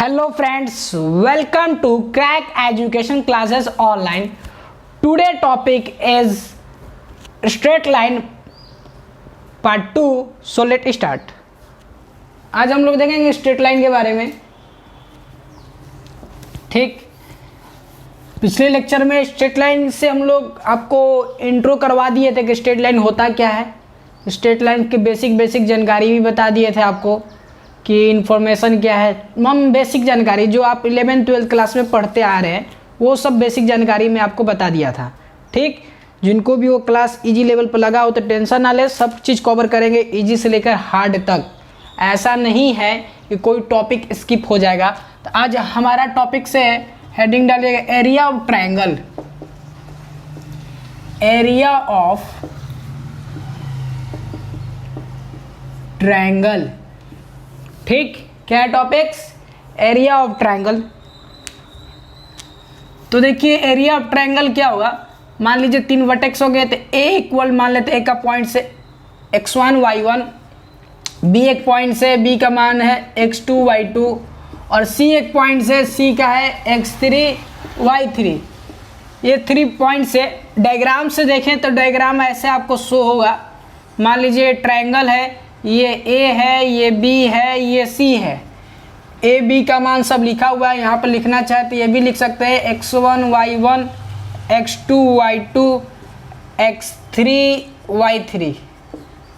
Hello friends, welcome to Crack Education Classes Online. Today topic is straight line part 2. So let's start. आज हम लोग देखेंगे straight line के बारे में. ठीक, पिछले लेक्चर में स्ट्रेट लाइन से हम लोग आपको इंट्रो करवा दिए थे कि स्ट्रेट लाइन होता क्या है. स्ट्रेट लाइन के बेसिक जानकारी भी बता दिए थे आपको कि इन्फॉर्मेशन क्या है. हम बेसिक जानकारी जो आप 11th-12th क्लास में पढ़ते आ रहे हैं वो सब बेसिक जानकारी मैं आपको बता दिया था. ठीक, जिनको भी वो क्लास इजी लेवल पर लगा हो तो टेंशन ना ले, सब चीज़ कवर करेंगे इजी से लेकर हार्ड तक. ऐसा नहीं है कि कोई टॉपिक स्किप हो जाएगा. तो आज हमारा टॉपिक से हेडिंग डालिएगा area of triangle. Area of triangle. ठीक, क्या है टॉपिक्स? Area of triangle. तो देखिए एरिया ऑफ ट्रायंगल क्या होगा. मान लीजिए 3 वर्टेक्स हो गए तो ए इक्वल मान लेते ए का पॉइंट से x1 y1, बी एक पॉइंट से बी का मान है x2 y2 और सी एक पॉइंट से सी का है x3 y3. ये 3 पॉइंट से डायग्राम से देखें तो डायग्राम ऐसे आपको शो होगा. मान लीजिए ट्रायंगल है, ये ए है, ये बी है, ये सी है. ए बी का मान सब लिखा हुआ है. यहाँ पर लिखना चाहे तो ये भी लिख सकते हैं x1 y1, x2 y2, x3 y3.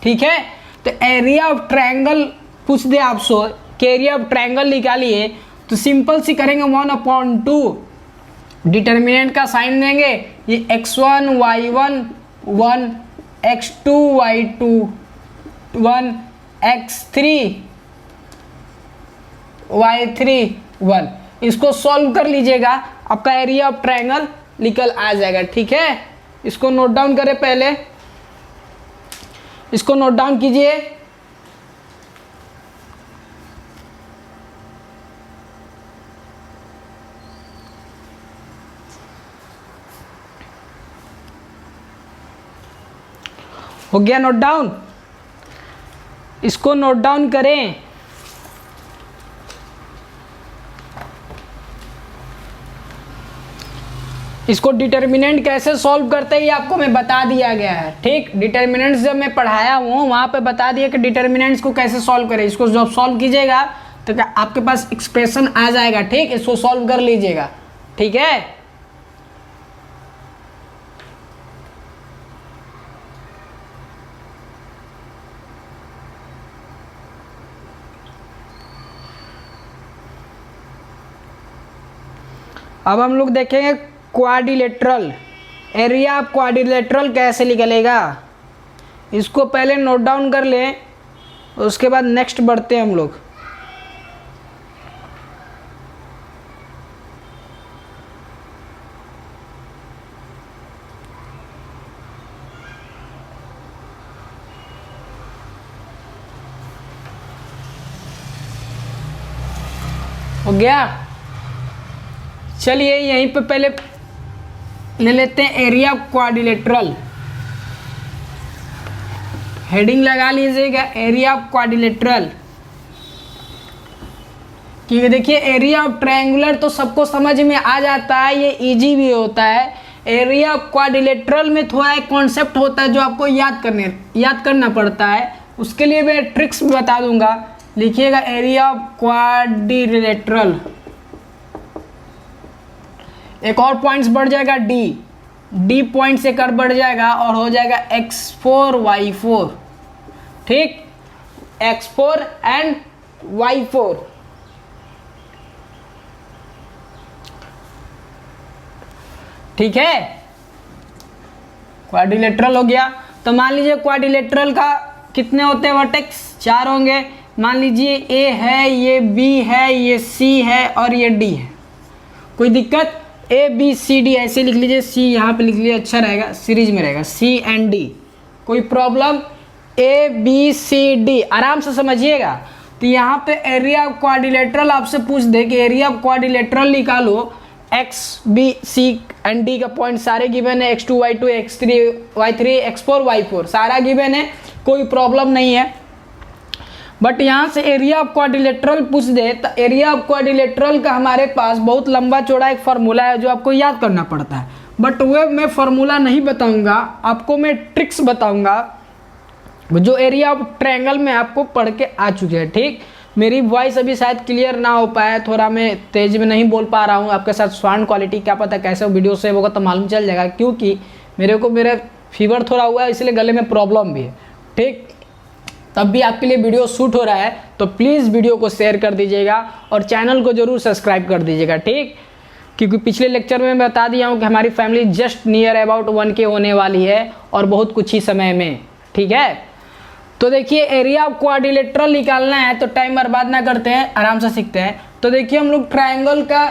ठीक है. तो एरिया ऑफ ट्रायंगल पूछ दे आपसे कि एरिया ऑफ ट्रायंगल निकालिए तो सिंपल सी करेंगे 1/2. डिटर्मिनेंट का साइन देंगे. ये x1 y1 1, x2 y2 1, x3 y3 1. इसको सॉल्व कर लीजिएगा, आपका एरिया ऑफ ट्रायंगल निकल आ जाएगा. ठीक है, इसको नोट डाउन करें. पहले इसको नोट डाउन कीजिए. हो गया नोट डाउन. इसको नोट डाउन करें. इसको डिटर्मिनेंट कैसे सॉल्व करते हैं ये आपको मैं बता दिया गया है. ठीक, डिटर्मिनेंट्स जब मैं पढ़ाया हूँ वहाँ पे बता दिया कि डिटर्मिनेंट्स को कैसे सॉल्व करें. इसको जब सॉल्व कीजिएगा तो आपके पास एक्सप्रेशन आ जाएगा. ठीक, इसको सॉल्व कर लीजिएगा. ठीक है. अब हम लोग देखेंगे क्वाड्रिलेटरल. एरिया ऑफ क्वाड्रिलेटरल कैसे निकलेगा इसको पहले नोट डाउन कर लें, उसके बाद नेक्स्ट बढ़ते हैं हम लोग. हो गया. चलिए यहीं पे पहले ले लेते हैं एरिया ऑफ क्वाड्रिलेटरल. हेडिंग लगा लीजिएगा एरिया ऑफ क्वाड्रिलेटरल. क्योंकि देखिए एरिया ऑफ ट्रायंगुलर तो सबको समझ में आ जाता है, ये इजी भी होता है. एरिया ऑफ क्वाड्रिलेटरल में थोड़ा एक कॉन्सेप्ट होता है जो आपको याद करना पड़ता है. उसके लिए मैं ट्रिक्स भी बता दूंगा. लिखिएगा एरिया ऑफ क्वाड्रिलेटरल. एक और पॉइंट्स बढ़ जाएगा डी पॉइंट से कर बढ़ जाएगा और हो जाएगा x4 y4. ठीक, x4 एंड y4. ठीक है, क्वाड्रिलेटरल हो गया. तो मान लीजिए क्वाड्रिलेटरल का कितने होते हैं वर्टेक्स? 4 होंगे. मान लीजिए ए है, ये बी है, ये सी है और ये डी है. कोई दिक्कत? ए बी सी डी ऐसे लिख लीजिए. सी यहाँ पे लिख लीजिए, अच्छा रहेगा, सीरीज में रहेगा सी एंड डी. कोई problem? A B C D आराम से समझिएगा. तो यहाँ पे एरिया ऑफ क्वाड्रिलेटरल आपसे पूछ दे कि एरिया ऑफ क्वाड्रिलेटरल निकालो. X B C and D का पॉइंट सारे गिवन है. x2 y2, x3 y3, x4 y4 सारा गिवन है, कोई प्रॉब्लम नहीं है. बट यहाँ से एरिया ऑफ क्वाड्रिलेटरल पूछ दे तो एरिया ऑफ क्वाड्रिलेटरल का हमारे पास बहुत लंबा चौड़ा एक फार्मूला है जो आपको याद करना पड़ता है, बट वह मैं फार्मूला नहीं बताऊंगा, आपको मैं ट्रिक्स बताऊंगा जो एरिया ऑफ ट्रायंगल में आपको पढ़ के आ चुके हैं। ठीक, मेरी वॉइस अभी शायद क्लियर ना हो पाए, थोड़ा मैं तेज में नहीं बोल पा रहा हूँ आपके साथ। साउंड क्वालिटी क्या पता कैसे वीडियो सेव होगा तो मालूम चल जाएगा, क्योंकि मेरा फीवर थोड़ा हुआ है, इसलिए गले में प्रॉब्लम भी है। ठीक, तब भी आपके लिए वीडियो शूट हो रहा है तो प्लीज़ वीडियो को शेयर कर दीजिएगा और चैनल को जरूर सब्सक्राइब कर दीजिएगा। ठीक, क्योंकि पिछले लेक्चर में मैं बता दिया हूँ कि हमारी family just near about 1K होने वाली है और बहुत कुछ ही समय में। ठीक है, तो देखिए एरिया ऑफ क्वाड्रिलेटरल निकालना है तो टाइम बर्बाद ना करते हैं, आराम से सीखते हैं। तो देखिए हम लोग ट्रायंगल का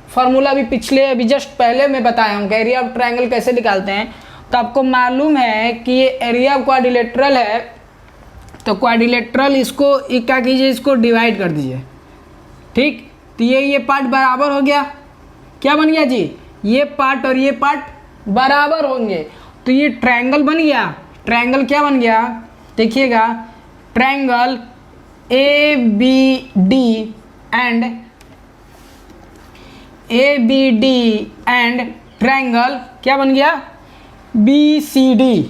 फॉर्मूला भी पिछले अभी जस्ट पहले मैं बताया हूँ कि एरिया ऑफ ट्रायंगल कैसे निकालते हैं। तो आपको मालूम है कि ये एरिया ऑफ क्वाड्रिलेटरल है, तो क्वाड्रिलेटरल इसको क्या कीजिए, इसको डिवाइड कर दीजिए। ठीक, तो ये पार्ट बराबर हो गया, क्या बन गया जी, ये पार्ट और ये पार्ट बराबर होंगे तो ये ट्रायंगल बन गया। ट्रायंगल क्या बन गया देखिएगा, ट्रायंगल ABD एंड ट्रायंगल क्या बन गया BCD।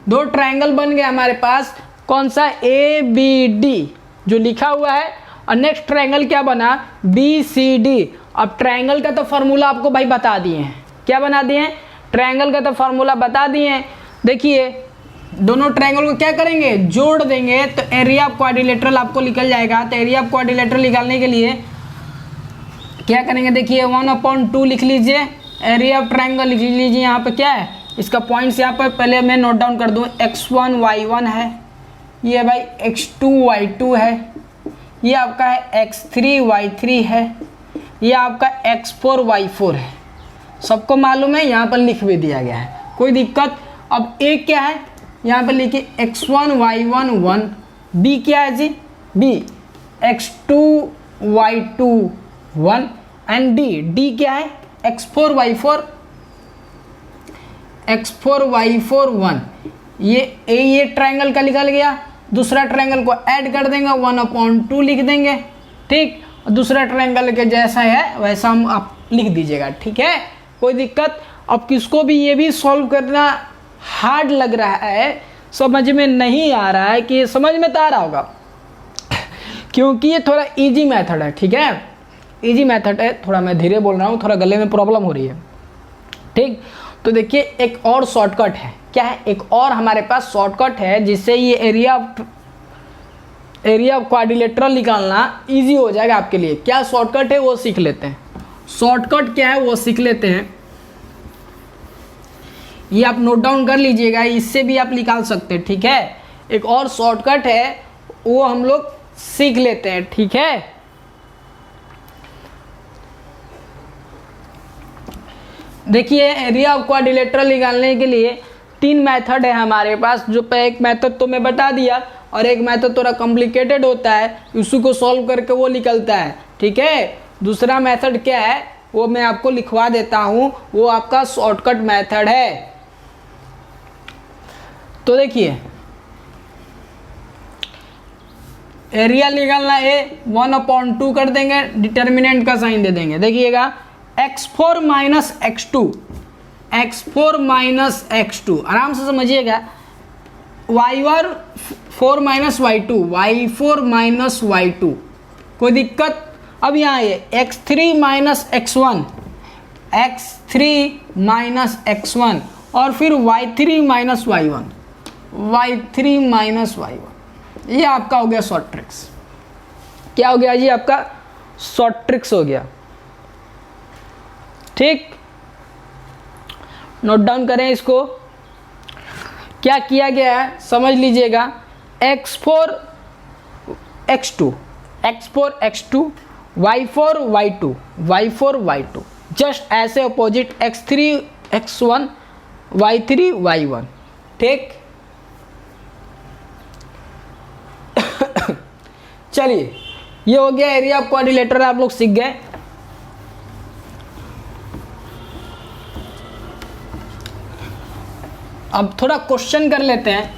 दो ट्रायंगल बन गए हमारे पास, कौन सा ABD जो लिखा हुआ है, और नेक्स्ट ट्रायंगल क्या बना BCD। अब ट्रायंगल का तो फार्मूला आपको भाई बता दिए हैं, क्या बना दिए हैं, ट्रायंगल का तो फार्मूला बता दिए हैं। देखिए दोनों ट्रायंगल को क्या करेंगे, जोड़ देंगे तो एरिया ऑफ क्वाड्रिलेटरल आपको निकल जाएगा। तो एरिया ऑफ क्वाड्रिलेटरल निकालने के लिए क्या करेंगे, देखिए 1/2 लिख लीजिए, एरिया ऑफ ट्रायंगल लिख लीजिए। यहाँ पे क्या है, इसका पॉइंट्स यहाँ पर पहले मैं नोट डाउन कर दूँ, x1 y1 है, ये भाई x2 y2 है, ये आपका है x3 y3 है, ये आपका x4 y4 है। सबको मालूम है, यहाँ पर लिख भी दिया गया है, कोई दिक्कत। अब a क्या है, यहाँ पर लिखिए x1 y1 1, b क्या है जी b x2 y2 1 and d क्या है x4 y4 1। ये ट्रायंगल का निकल गया। दूसरा ट्रायंगल को ऐड कर देंगे, 1/2 लिख देंगे। ठीक, और दूसरा ट्रायंगल के जैसा है वैसा हम आप लिख दीजिएगा। ठीक है, कोई दिक्कत। अब किसको भी ये भी सॉल्व करना हार्ड लग रहा है, समझ में नहीं आ रहा है, कि समझ में तो आ रहा होगा क्योंकि ये थोड़ा इजी मेथड है। ठीक है, इजी मेथड है, थोड़ा मैं धीरे बोल रहा हूँ, थोड़ा गले में प्रॉब्लम हो रही है। ठीक, तो देखिए एक और शॉर्टकट है, क्या है, एक और हमारे पास शॉर्टकट है जिससे ये एरिया ऑफ क्वाड्रिलेटरल निकालना इजी हो जाएगा आपके लिए। क्या शॉर्टकट है वो सीख लेते हैं। शॉर्टकट क्या है वो सीख लेते हैं, ये आप नोट डाउन कर लीजिएगा, इससे भी आप निकाल सकते हैं। ठीक है, एक और शॉर्टकट है वो हम लोग सीख लेते हैं। ठीक है, देखिए एरिया ऑफ क्वाड्रिलेटरल निकालने के लिए 3 मेथड है हमारे पास, जो एक मेथड तो मैं बता दिया और एक मेथड थोड़ा कॉम्प्लिकेटेड होता है, उसी को सॉल्व करके वो निकलता है। ठीक है, दूसरा मेथड क्या है वो मैं आपको लिखवा देता हूँ, वो आपका शॉर्टकट मेथड है। तो देखिए एरिया निकालना है, 1/2 कर देंगे, डिटर्मिनेंट का साइन दे देंगे। देखिएगा x4 माइनस x2, आराम से समझिएगा, y1 4 minus y2, y4 minus y2, कोई दिक्कत। अब यहाँ ये x3 माइनस x1, और फिर y3 माइनस y1, ये आपका हो गया शॉर्ट ट्रिक्स। क्या हो गया जी, आपका शॉर्ट ट्रिक्स हो गया। ठीक, नोट डाउन करें इसको, क्या किया गया है समझ लीजिएगा। x4 x2, y4 y2, just ऐसे opposite x3 x1, y3 y1। ठीक, चलिए ये हो गया एरिया ऑफ क्वाड्रिलेटरल, आप लोग सीख गए। अब थोड़ा क्वेश्चन कर लेते हैं।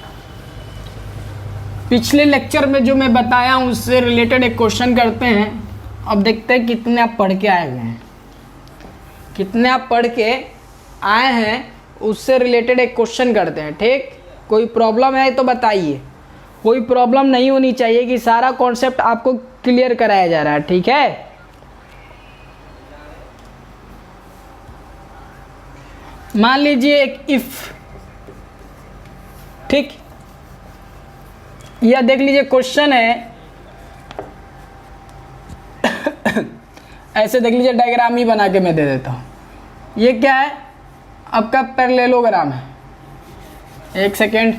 पिछले लेक्चर में जो मैं बताया हूँ उससे रिलेटेड एक क्वेश्चन करते हैं। अब देखते हैं कितने आप पढ़ के आए हुए हैं, कितने आप पढ़ के आए हैं, उससे रिलेटेड एक क्वेश्चन करते हैं। ठीक, कोई प्रॉब्लम है तो बताइए, कोई प्रॉब्लम नहीं होनी चाहिए कि सारा कॉन्सेप्ट आपको क्लियर कराया जा रहा है। ठीक है, मान लीजिए एक इफ, ठीक, यह देख लीजिए क्वेश्चन है ऐसे देख लीजिए, डायग्राम ही बना के मैं दे देता हूँ। ये क्या है, आपका पैरेललोग्राम है। एक सेकेंड,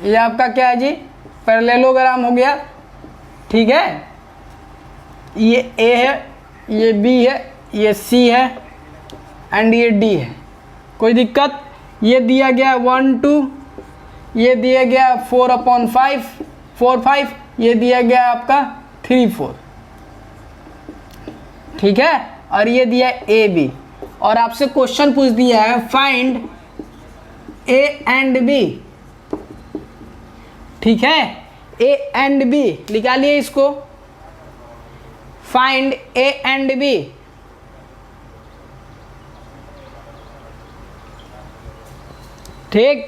ये आपका क्या है जी, पैरेललोग्राम हो गया। ठीक है, ये ए है, ये बी है, ये सी है एंड ये डी है। कोई दिक्कत? ये दिया गया 1 2, ये दिया गया 4/5 4 5, ये दिया गया आपका 3 4। ठीक है, और ये दिया ए बी, और आपसे क्वेश्चन पूछ दिया है फाइंड ए एंड बी। ठीक है, ए एंड बी निकालिए इसको, फाइंड ए एंड बी। ठीक,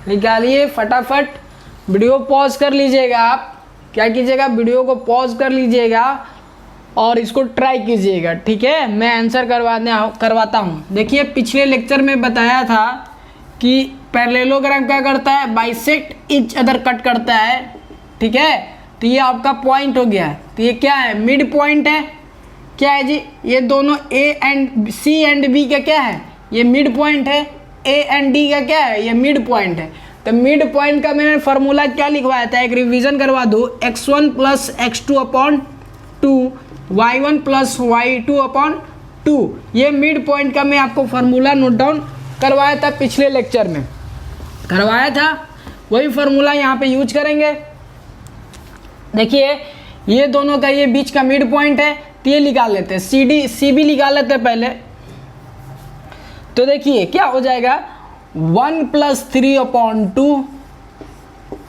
निकालिए फटाफट। वीडियो पॉज कर लीजिएगा, आप क्या कीजिएगा, वीडियो को पॉज कर लीजिएगा और इसको ट्राई कीजिएगा। ठीक है, मैं आंसर करवाता हूँ। देखिए, पिछले लेक्चर में बताया था कि पैरेललोग्राम क्या करता है, बाइसेक्ट ईच अदर कट करता है। ठीक है, तो ये आपका पॉइंट हो गया। तो ये क्या है, मिड पॉइंट है। क्या है जी, ये दोनों A and C and B का क्या है, ये मिड पॉइंट है। ए एंड डी का क्या है, ये मिड पॉइंट है। तो मिड पॉइंट का मैंने फार्मूला क्या लिखवाया था, एक रिवीजन करवा दो, x1 + x2/2 y1 + y2/2। ये मिड पॉइंट का मैं आपको फार्मूला नोट डाउन करवाया था, पिछले लेक्चर में करवाया था। वही फार्मूला यहाँ पे यूज करेंगे। देखिए, ये दोनों का ये बीच का मिड पॉइंट है, तो ये निकाल लेते हैं, सी बी निकाल लेते हैं पहले। तो देखिए क्या हो जाएगा, 1 + 3/2।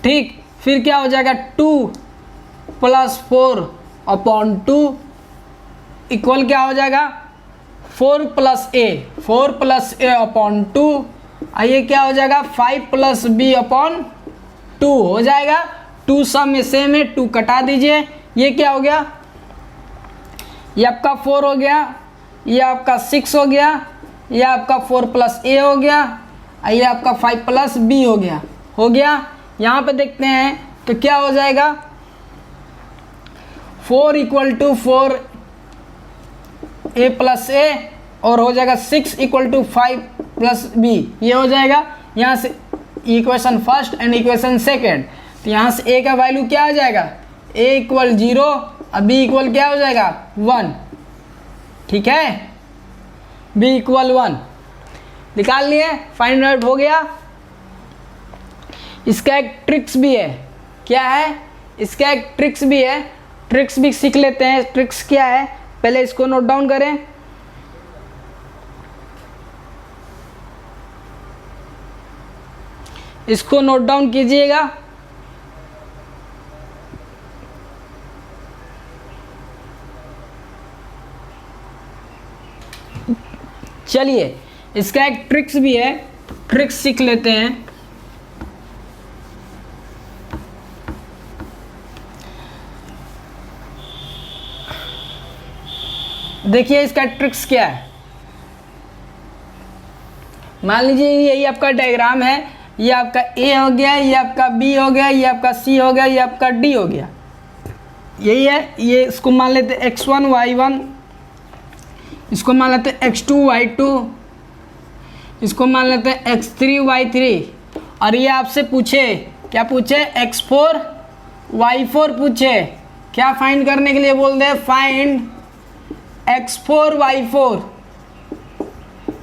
ठीक, फिर क्या हो जाएगा, 2 + 4/2 इक्वल क्या हो जाएगा, 4 + a/2। आइए क्या हो जाएगा, 5 + b/2 हो जाएगा। 2 सम में सेम है, 2 कटा दीजिए। ये क्या हो गया, ये आपका 4 हो गया, ये आपका 6 हो गया, ये आपका 4 + a हो गया, ये आपका 5 + b हो गया। यहाँ पे देखते हैं तो क्या हो जाएगा, 4 = 4 a + a और हो जाएगा 6 = 5 + b। ये हो जाएगा यहाँ से equation first and equation second. तो यहाँ से a का वैल्यू क्या हो जाएगा, a = 0 और b = क्या हो जाएगा, 1। ठीक है, b = 1 निकाल लिए, फाइंड आउट हो गया। इसका एक ट्रिक्स भी है। क्या है, इसका एक ट्रिक्स भी है, ट्रिक्स भी सीख लेते हैं। ट्रिक्स क्या है, पहले इसको नोट डाउन करें। इसको नोट डाउन कीजिएगा। चलिए, इसका एक ट्रिक्स भी है, ट्रिक्स सीख लेते हैं। देखिए इसका ट्रिक्स क्या है। मान लीजिए यही आपका डायग्राम है, ये आपका ए हो गया, ये आपका बी हो गया, ये आपका सी हो गया, ये आपका डी हो गया। यही है, ये इसको मान लेते हैं x1 y1, इसको मान लेते हैं x2 y2, इसको मान लेते हैं x3 y3। और ये आपसे पूछे, क्या पूछे, x4 y4 पूछे। क्या फाइंड करने के लिए बोल दे, फाइंड x4 y4।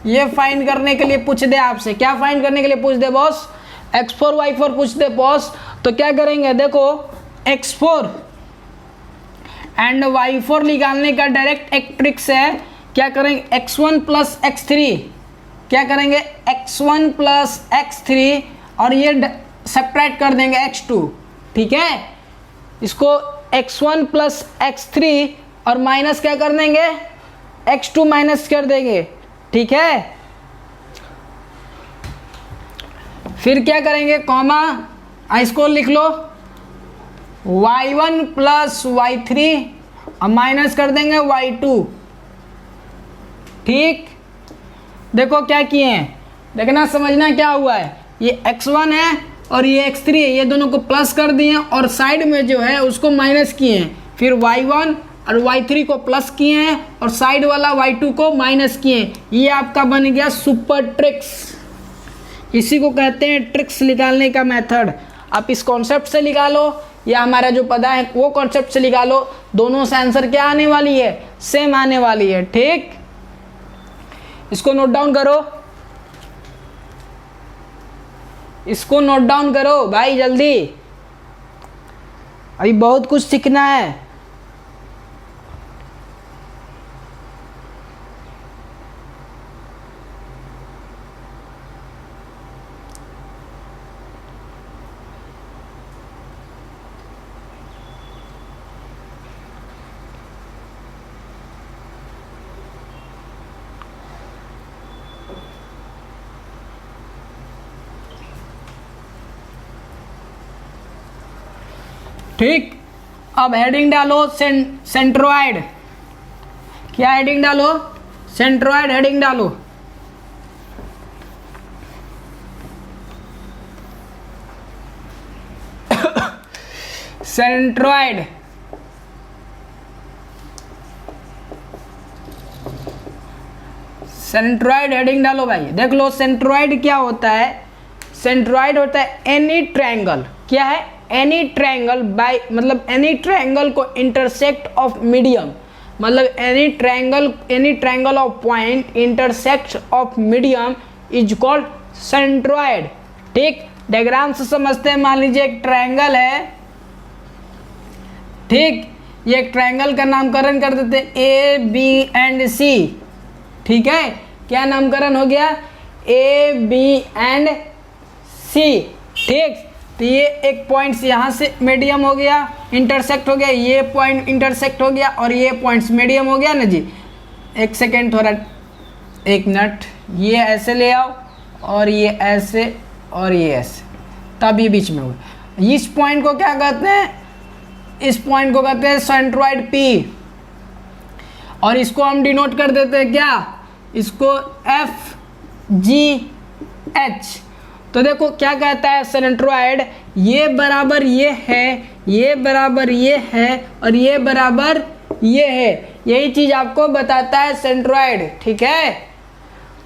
ये फाइंड करने के लिए पूछ दे आपसे, क्या फाइंड करने के लिए पूछ दे बॉस, x4 y4 पूछते बॉस तो क्या करेंगे, देखो x4 एंड y4 निकालने का डायरेक्ट एक ट्रिक्स है। क्या करेंगे, x1 प्लस x3, क्या करेंगे x1 प्लस x3 और ये सब्ट्रैक्ट कर देंगे x2, ठीक है। इसको x1 प्लस x3 और माइनस क्या कर देंगे, x2 माइनस कर देंगे, ठीक है। फिर क्या करेंगे, कॉमा, इसको लिख लो y1 प्लस y3 और माइनस कर देंगे y2, ठीक। देखो क्या किए हैं, देखना समझना क्या हुआ है, ये x1 है और ये x3 है, ये दोनों को प्लस कर दिए और साइड में जो है उसको माइनस किए हैं। फिर y1 और y3 को प्लस किए हैं और साइड वाला y2 को माइनस किए हैं। ये आपका बन गया सुपर ट्रिक्स। इसी को कहते हैं ट्रिक्स निकालने का मेथड। आप इस कॉन्सेप्ट से निकालो या हमारा जो पता है वो कॉन्सेप्ट से निकालो, दोनों से आंसर क्या आने वाली है, सेम आने वाली है, ठीक। इसको नोट डाउन करो, इसको नोट डाउन करो भाई जल्दी, अभी बहुत कुछ सीखना है। ठीक, अब हेडिंग डालो सेंट्रोइड। क्या हेडिंग डालो, सेंट्रोइड हेडिंग डालो। सेंट्रोइड, सेंट्रोइड हेडिंग डालो भाई। देख लो सेंट्रोइड क्या होता है, सेंट्रोइड होता है एनी ट्रायंगल, क्या है, एनी ट्रायंगल बाय, मतलब एनी ट्रायंगल को इंटरसेक्ट ऑफ मीडियम, मतलब any triangle of point intersect of medium is called centroid, ठीक। डायग्राम से समझते हैं, मान लीजिए एक ट्रायंगल है, ठीक, ये एक ट्रायंगल का नामकरण कर देते ए बी एंड सी, ठीक है। क्या नामकरण हो गया, ए बी एंड सी, ठीक। तो ये एक पॉइंट्स यहाँ से मीडियम हो गया, इंटरसेक्ट हो गया, ये पॉइंट इंटरसेक्ट हो गया और ये पॉइंट्स मीडियम हो गया ना जी। एक सेकेंड, थोड़ा एक मिनट, ये ऐसे ले आओ और ये ऐसे और ये ऐसे, तब ये बीच में होगा। इस पॉइंट को क्या कहते हैं, इस पॉइंट को कहते हैं सेंट्रोइड P और इसको हम डिनोट कर देते हैं क्या, इसको FGH। तो देखो क्या कहता है सेंट्रोइड, ये बराबर ये है, ये बराबर ये है और ये बराबर ये है, यही चीज आपको बताता है सेंट्रोइड, ठीक है।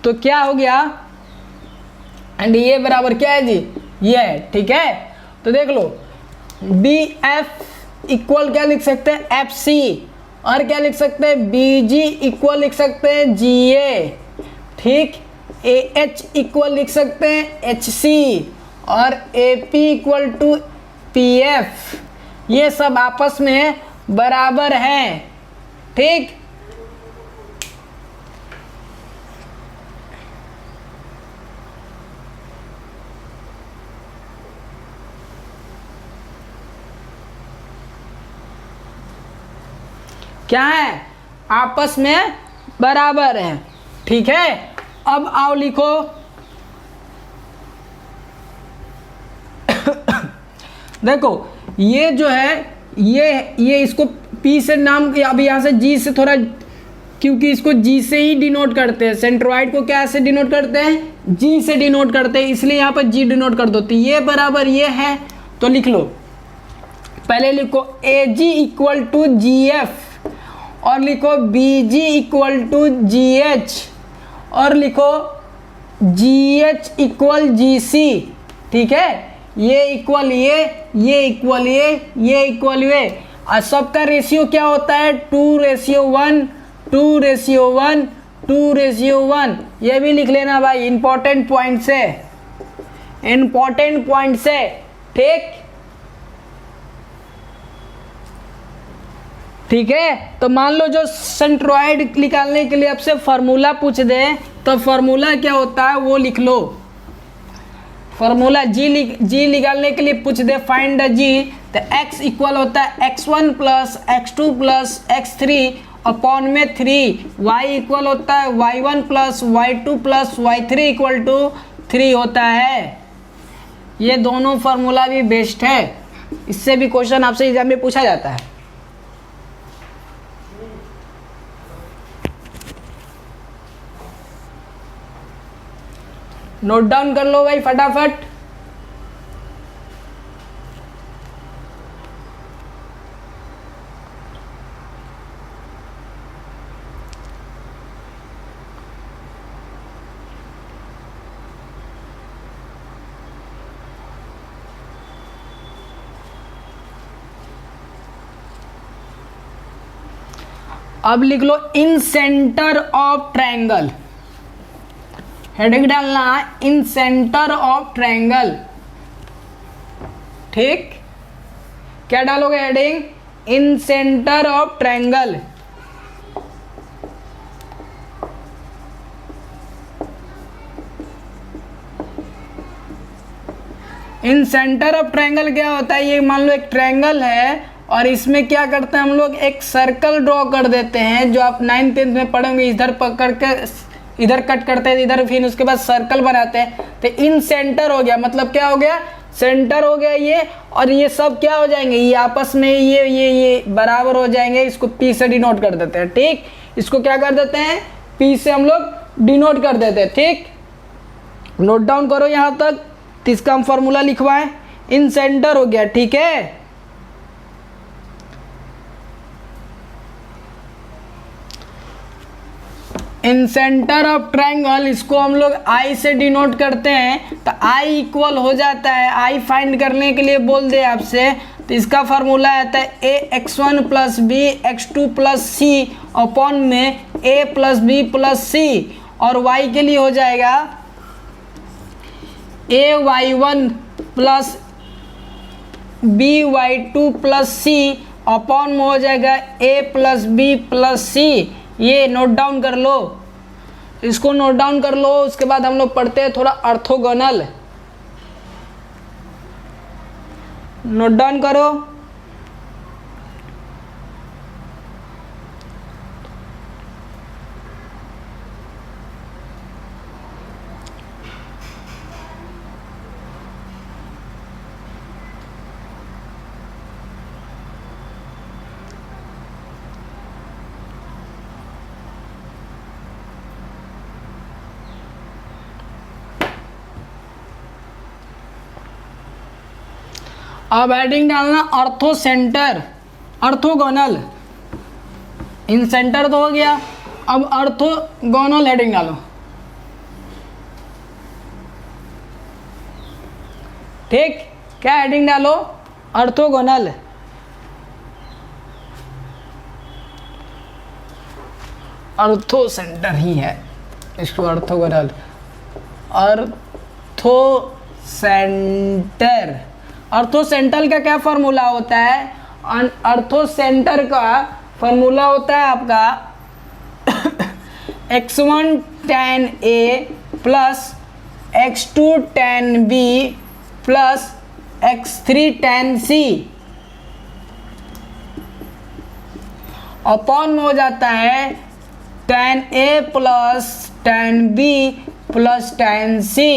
तो क्या हो गया, एंड ये बराबर क्या है जी, ये है, ठीक है। तो देख लो BF इक्वल क्या लिख सकते हैं, FC, और क्या लिख सकते हैं, BG इक्वल लिख सकते हैं GA, ठीक। AH इक्वल लिख सकते हैं HC और AP इक्वल टू PF, ये सब आपस में बराबर हैं, ठीक। क्या है, आपस में बराबर है, ठीक है। अब आओ लिखो देखो ये जो है, ये इसको P से नाम, अब यहाँ से G से थोड़ा, क्योंकि इसको G से ही डिनोट करते हैं, सेंट्रोइड को क्या से डिनोट करते हैं, G से डिनोट करते हैं, इसलिए यहाँ पर G डिनोट कर दो। तो ये बराबर ये है, तो लिख लो, पहले लिखो AG इक्वल टू GF और लिखो BG इक्वल टू GH और लिखो GH इक्वल GC, ठीक है। ये इक्वल ये इक्वल ये इक्वल ये, और सबका रेशियो क्या होता है, 2:1, 2:1, 2:1। ये भी लिख लेना भाई, इंपॉर्टेंट पॉइंट्स है, इंपॉर्टेंट पॉइंट्स है, ठीक है। तो मान लो जो सेंट्रोइड निकालने के लिए आपसे फार्मूला पूछ दे, तो फार्मूला क्या होता है वो लिख लो। फार्मूला जी निकालने के लिए पूछ दे, फाइंड द जी, तो x इक्वल होता है x1 plus x2 plus x3 upon में 3, y इक्वल होता है y1 plus y2 plus y3 equal to 3 होता है। ये दोनों फार्मूला भी बेस्ट है, इससे भी क्वेश्चन आपसे एग्जाम में पूछा जाता है। नोट डाउन कर लो भाई फटाफट। अब लिख लो इन सेंटर ऑफ ट्रायंगल, हेडिंग डालना इन सेंटर ऑफ ट्रायंगल, ठीक। क्या डालोगे heading? In centre of triangle. In centre of triangle क्या होता है? ये मान लो एक ट्रायंगल है और इसमें क्या करते हैं हम लोग, एक सर्कल ड्रॉ कर देते हैं, जो आप 9th 10th में पढ़ोगे। इधर पकड़ के इधर कट करते हैं, इधर, फिर उसके बाद सर्कल बनाते हैं। तो इन सेंटर हो गया, मतलब क्या हो गया? सेंटर हो गया ये, और ये सब क्या हो जाएंगे, ये आपस में ये बराबर हो जाएंगे। इसको P से डिनोट कर देते हैं, ठीक। इसको क्या कर देते हैं? P से हम लोग डिनोट कर देते हैं, ठीक। नोट डाउन करो यहाँ तक, तो इसका हम फॉर्मूला लिखवाएं। इन सेंटर हो गया, ठीक है। इन सेंटर ऑफ ट्रायंगल, इसको हम लोग I से डिनोट करते हैं। तो I इक्वल हो जाता है, I फाइंड करने के लिए बोल दे आपसे, तो इसका फार्मूला आता है ax1 plus b x2 plus c upon में a plus b plus c, और y के लिए हो जाएगा ay1 plus by2 plus c upon में हो जाएगा a प्लस बी प्लस सी। ये नोट डाउन कर लो, इसको नोट डाउन कर लो। उसके बाद हम लोग पढ़ते हैं थोड़ा ऑर्थोगोनल। नोट डाउन करो। अब हेडिंग डालना ऑर्थो सेंटर, ऑर्थोगोनल। इन सेंटर तो हो गया, अब ऑर्थोगोनल हेडिंग डालो, ठीक। क्या हेडिंग डालो? ऑर्थोगोनल। ऑर्थो सेंटर ही है, इसको orthogonal, ortho centre. Ortho centre का क्या फॉर्मूला होता है? ऑर्थो सेंटर का फॉर्मूला होता है आपका x1 tan A plus x2 tan B plus x3 tan C upon में हो जाता है tan A plus tan B plus tan C।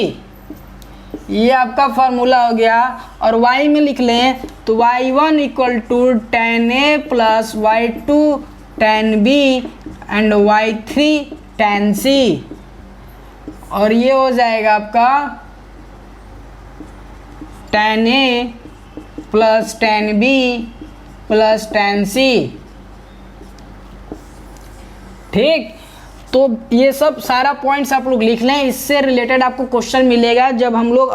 ये आपका फार्मूला हो गया। और y में लिख लें तो y1 equal to tan A plus y2 tan B and y3 tan C, और ये हो जाएगा आपका tan A plus tan B plus tan C, ठीक। तो ये सब सारा पॉइंट्स आप लोग लिख लें, इससे रिलेटेड आपको क्वेश्चन मिलेगा जब हम लोग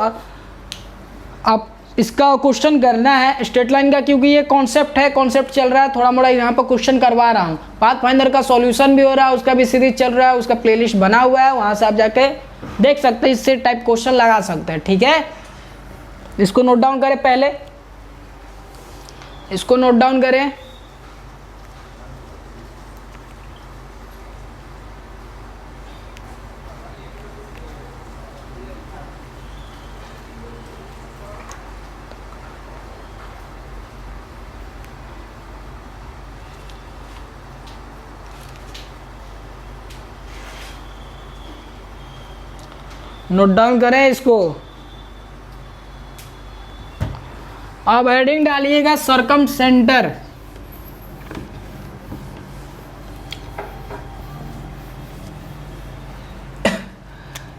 आप इसका क्वेश्चन करना है स्ट्रेट लाइन का, क्योंकि ये कॉन्सेप्ट है, कॉन्सेप्ट चल रहा है, थोड़ा मोड़ा यहाँ पर क्वेश्चन करवा रहा हूँ। पाथफाइंडर का सॉल्यूशन भी हो रहा है, उसका भी सीरीज चल रहा है, उसका प्लेलिस्ट बना हुआ है, वहाँ से आप जाके देख सकते हैं, इससे टाइप क्वेश्चन लगा सकते हैं, ठीक है। इसको नोट डाउन करें, पहले इसको नोट डाउन करें। नोट डाउन करें इसको। अब हेडिंग डालिएगा सरकम सेंटर।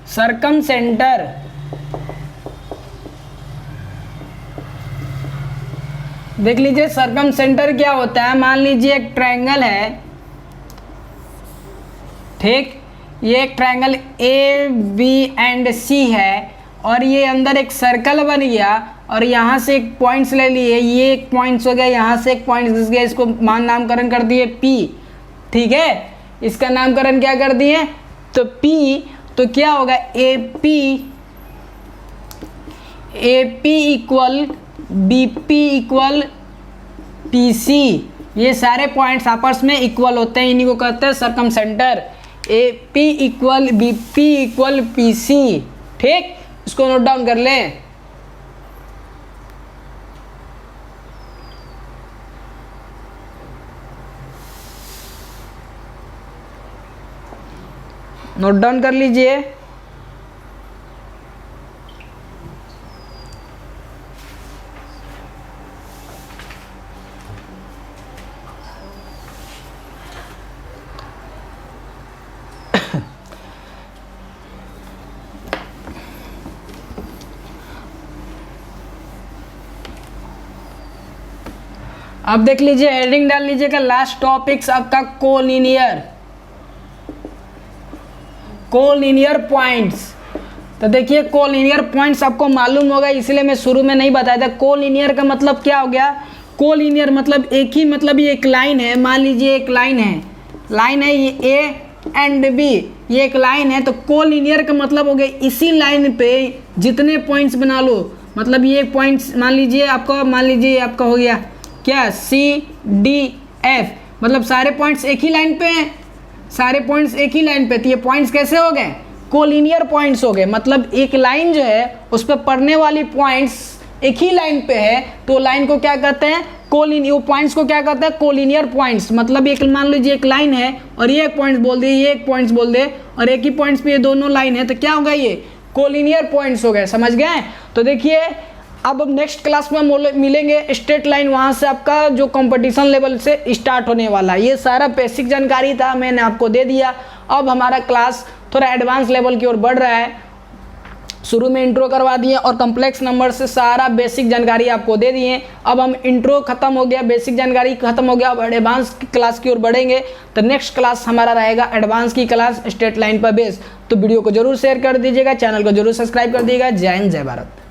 सरकम सेंटर देख लीजिए, सरकम सेंटर क्या होता है। मान लीजिए एक ट्रायंगल है, ठीक, ये एक ट्रायंगल ए बी एंड सी है और ये अंदर एक सर्कल बन गया और यहाँ से एक पॉइंट्स ले लिए, ये एक पॉइंट्स हो गया, यहाँ से एक पॉइंट्स घिस गया, इसको नामकरण कर दिए पी, ठीक है, इसका नामकरण क्या कर दिए तो पी। तो क्या होगा A P equal B P equal P C. ये सारे पॉइंट्स आपस में इक्वल होते हैं, इन्हीं को कहते हैं circumcentre. A P equal B P equal P C, ठीक, इसको नोट डाउन कर लें। नोट डाउन कर लीजिए। अब देख लीजिए, हेडिंग डाल लीजिएगा लास्ट टॉपिक्स आपका कोलिनियर पॉइंट्स। तो देखिए कोलिनियर पॉइंट्स आपको मालूम होगा, इसलिए मैं शुरू में नहीं बताया था। कोलिनियर का मतलब क्या हो गया, कोलिनियर मतलब एक ही, मतलब ये एक लाइन है, मान लीजिए एक लाइन है ये ए एंड बी, ये एक लाइन है। तो कोलिनियर का मतलब हो गया इसी लाइन पे जितने पॉइंट्स बना लो, मतलब ये पॉइंट्स मान लीजिए आपका हो गया क्या सी डी एफ, मतलब सारे पॉइंट्स एक ही लाइन पे हैं, तो ये पॉइंट्स कैसे हो गए, कोलिनियर पॉइंट्स हो गए। मतलब एक लाइन जो है उस पर पड़ने वाली पॉइंट्स एक ही लाइन पे है, तो लाइन को क्या कहते हैं, कोलिनियर, पॉइंट्स को क्या कहते हैं, कोलिनियर पॉइंट्स। मतलब एक मान लीजिए एक लाइन है और ये एक पॉइंट्स बोल दे, ये एक पॉइंट्स बोल दे, और एक ही पॉइंट्स पे ये दोनों लाइन है, तो क्या होगा, ये कोलिनियर पॉइंट्स हो गए। समझ गए। तो देखिए अब नेक्स्ट क्लास में मिलेंगे स्ट्रेट लाइन, वहाँ से आपका जो कंपटीशन लेवल से स्टार्ट होने वाला है। ये सारा बेसिक जानकारी था, मैंने आपको दे दिया। अब हमारा क्लास थोड़ा एडवांस लेवल की ओर बढ़ रहा है। शुरू में इंट्रो करवा दिए और कॉम्प्लेक्स नंबर से सारा बेसिक जानकारी आपको दे दिए। अब हम इंट्रो खत्म हो गया, बेसिक जानकारी खत्म हो गया, अब एडवांस क्लास की ओर बढ़ेंगे। तो नेक्स्ट क्लास हमारा रहेगा एडवांस की क्लास, स्ट्रेट लाइन पर बेस। तो वीडियो को जरूर शेयर कर दीजिएगा, चैनल को जरूर सब्सक्राइब कर दीजिएगा। जय हिंद, जय भारत।